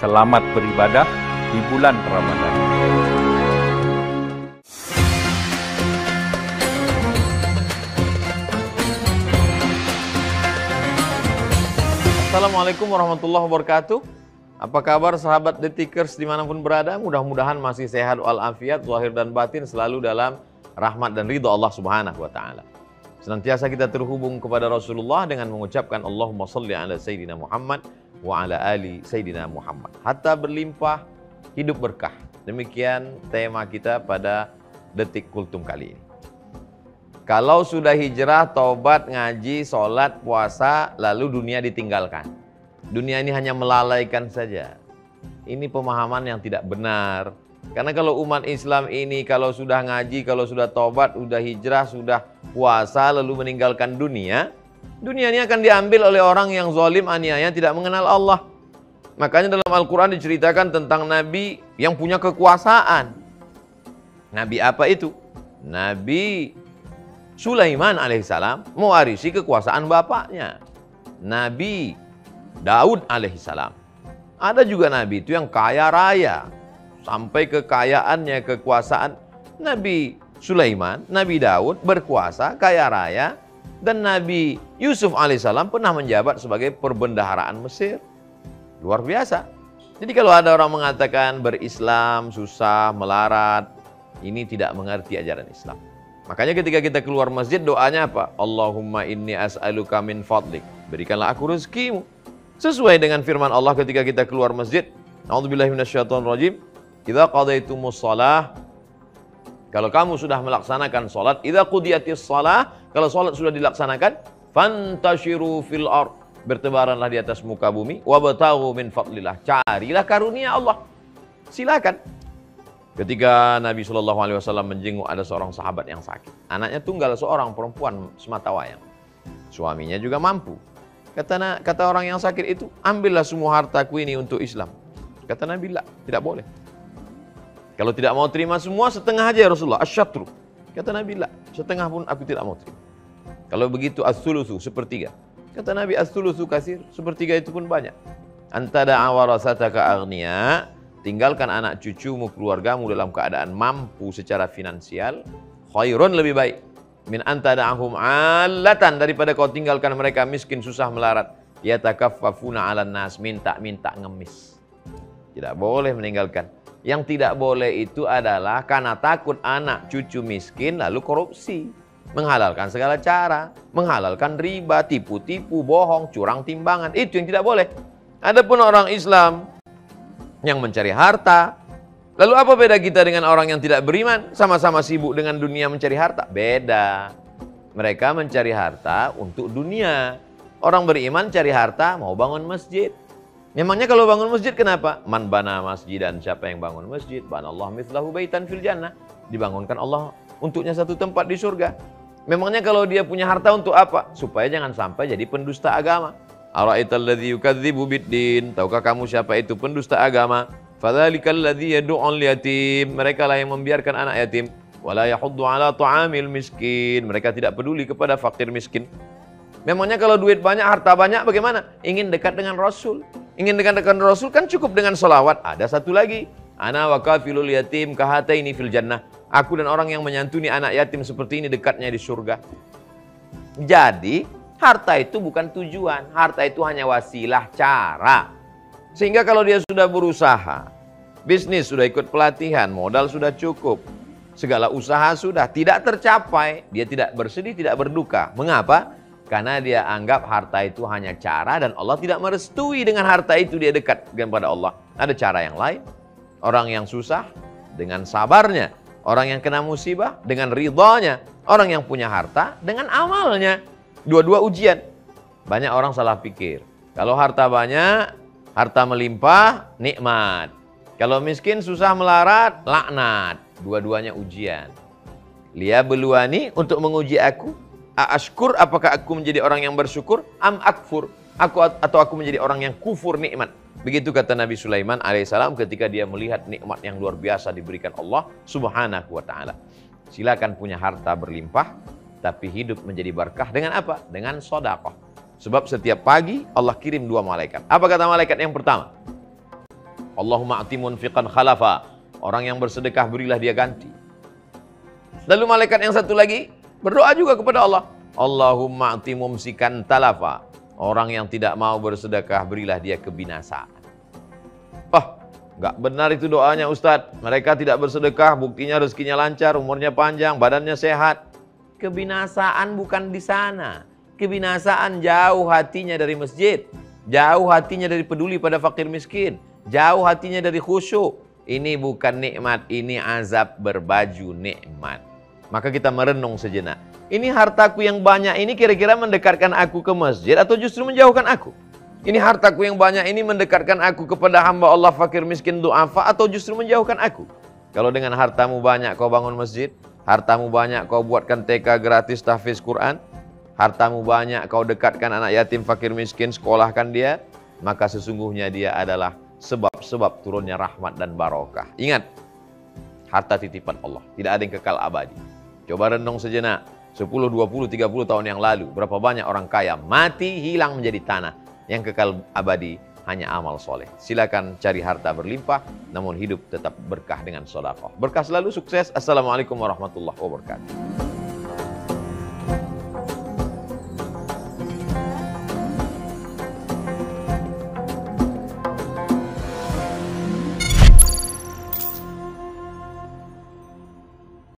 Selamat beribadah di bulan Ramadan. Assalamualaikum warahmatullahi wabarakatuh. Apa kabar sahabat Detikers dimanapun berada? Mudah-mudahan masih sehat walafiat, zahir dan batin selalu dalam rahmat dan ridha Allah Subhanahu wa taala. Senantiasa kita terhubung kepada Rasulullah dengan mengucapkan Allahumma shalli ala Sayyidina Muhammad wa ala ali Sayyidina Muhammad. Hatta berlimpah, hidup berkah. Demikian tema kita pada Detik Kultum kali ini. Kalau sudah hijrah, taubat, ngaji, sholat, puasa, lalu dunia ditinggalkan. Dunia ini hanya melalaikan saja. Ini pemahaman yang tidak benar. Karena kalau umat Islam ini, kalau sudah ngaji, kalau sudah taubat, sudah hijrah, sudah puasa, lalu meninggalkan dunia, dunia ini akan diambil oleh orang yang zalim, aniaya, tidak mengenal Allah. Makanya dalam Al-Quran diceritakan tentang Nabi yang punya kekuasaan. Nabi apa itu? Nabi Sulaiman alaihissalam mewarisi kekuasaan bapaknya. Nabi Daud alaihissalam. Ada juga Nabi itu yang kaya raya. Sampai kekayaannya, kekuasaan. Nabi Sulaiman, Nabi Daud berkuasa, kaya raya. Dan Nabi Yusuf alaihissalam pernah menjabat sebagai perbendaharaan Mesir. Luar biasa. Jadi kalau ada orang mengatakan berislam, susah, melarat, ini tidak mengerti ajaran Islam. Makanya ketika kita keluar masjid, doanya apa? Allahumma inni as'aluka min fadlik. Berikanlah aku rezekimu. Sesuai dengan firman Allah ketika kita keluar masjid. A'udzubillahi minasyaitonirrajim. Idza qadaytumus shalah. Kalau kamu sudah melaksanakan salat, idza qudiyatis shalah, kalau salat sudah dilaksanakan, fantashiru fil ard. Bertebaranlah di atas muka bumi, wabtaghu min fadlillah. Carilah karunia Allah. Silakan. Ketika Nabi SAW menjenguk ada seorang sahabat yang sakit. Anaknya tunggal seorang perempuan sematawayang. Suaminya juga mampu. Kata orang yang sakit itu, ambillah semua hartaku ini untuk Islam. Kata Nabi, tidak boleh. Kalau tidak mau terima semua, setengah aja ya Rasulullah. Asyatru. Kata Nabi, setengah pun aku tidak mau terima. Kalau begitu, as-sulusu, sepertiga. Kata Nabi, as-sulusu kasir, sepertiga itu pun banyak. Antada awarasataka aghniya. Tinggalkan anak cucumu, keluargamu dalam keadaan mampu secara finansial. Khairun, lebih baik. Min antada'ahum allatan, daripada kau tinggalkan mereka miskin, susah, melarat. Yatakaffafuna 'alan nas, minta-minta ngemis. Tidak boleh meninggalkan. Yang tidak boleh itu adalah karena takut anak cucu miskin lalu korupsi. Menghalalkan segala cara. Menghalalkan riba, tipu-tipu, bohong, curang timbangan. Itu yang tidak boleh. Adapun orang Islam yang mencari harta. Lalu apa beda kita dengan orang yang tidak beriman? Sama-sama sibuk dengan dunia mencari harta. Beda. Mereka mencari harta untuk dunia. Orang beriman cari harta mau bangun masjid. Memangnya kalau bangun masjid kenapa? Man bana masjidan, siapa yang bangun masjid? Banallahu mithlahu baitan fil jannah. Dibangunkan Allah untuknya satu tempat di surga. Memangnya kalau dia punya harta untuk apa? Supaya jangan sampai jadi pendusta agama. Ara'aital ladzi yukadzibu biddin. Tahukah kamu siapa itu pendusta agama? Fadzalikal ladzi yad'ul yatim. Mereka lah yang membiarkan anak yatim. Wala yahuddu 'ala ta'amil miskin. Mereka tidak peduli kepada fakir miskin. Memangnya kalau duit banyak, harta banyak bagaimana? Ingin dekat dengan Rasul. Ingin dekat dengan Rasul kan cukup dengan sholawat. Ada satu lagi. Ana wa kafilul yatim kahataini fil jannah. Aku dan orang yang menyantuni anak yatim seperti ini dekatnya di surga. Jadi harta itu bukan tujuan, harta itu hanya wasilah, cara. Sehingga kalau dia sudah berusaha, bisnis sudah ikut pelatihan, modal sudah cukup, segala usaha sudah tidak tercapai, dia tidak bersedih, tidak berduka. Mengapa? Karena dia anggap harta itu hanya cara dan Allah tidak merestui dengan harta itu dia dekat kepada Allah. Ada cara yang lain. Orang yang susah dengan sabarnya, orang yang kena musibah dengan ridhanya, orang yang punya harta dengan amalnya. Dua-dua ujian. Banyak orang salah pikir. Kalau harta banyak, harta melimpah, nikmat. Kalau miskin, susah, melarat, laknat. Dua-duanya ujian. Liyabluwani, untuk menguji aku. Ashkur, apakah aku menjadi orang yang bersyukur? Am akfur, atau aku menjadi orang yang kufur nikmat. Begitu kata Nabi Sulaiman alaihissalam ketika dia melihat nikmat yang luar biasa diberikan Allah Subhanahu wa ta'ala. Silakan punya harta berlimpah, tapi hidup menjadi berkah dengan apa? Dengan sedekah. Sebab setiap pagi Allah kirim 2 malaikat. Apa kata malaikat yang pertama? Allahumma a'ti munfiqan khalafa. Orang yang bersedekah berilah dia ganti. Lalu malaikat yang satu lagi berdoa juga kepada Allah. Allahumma a'ti mumsikan talafa. Orang yang tidak mau bersedekah berilah dia kebinasaan. Nggak benar itu doanya Ustadz. Mereka tidak bersedekah, buktinya rezekinya lancar, umurnya panjang, badannya sehat. Kebinasaan bukan di sana. Kebinasaan jauh hatinya dari masjid. Jauh hatinya dari peduli pada fakir miskin. Jauh hatinya dari khusyuk. Ini bukan nikmat, ini azab berbaju nikmat. Maka kita merenung sejenak. Ini hartaku yang banyak ini kira-kira mendekatkan aku ke masjid atau justru menjauhkan aku? Ini hartaku yang banyak ini mendekatkan aku kepada hamba Allah fakir miskin du'afa atau justru menjauhkan aku? Kalau dengan hartamu banyak kau bangun masjid, hartamu banyak kau buatkan TK gratis tahfiz Quran, hartamu banyak kau dekatkan anak yatim fakir miskin, sekolahkan dia, maka sesungguhnya dia adalah sebab-sebab turunnya rahmat dan barokah. Ingat, harta titipan Allah, tidak ada yang kekal abadi. Coba renung sejenak, 10, 20, 30 tahun yang lalu, berapa banyak orang kaya mati hilang menjadi tanah. Yang kekal abadi hanya amal soleh. Silakan cari harta berlimpah, namun hidup tetap berkah dengan sedekah. Berkah selalu, sukses. Assalamualaikum warahmatullahi wabarakatuh.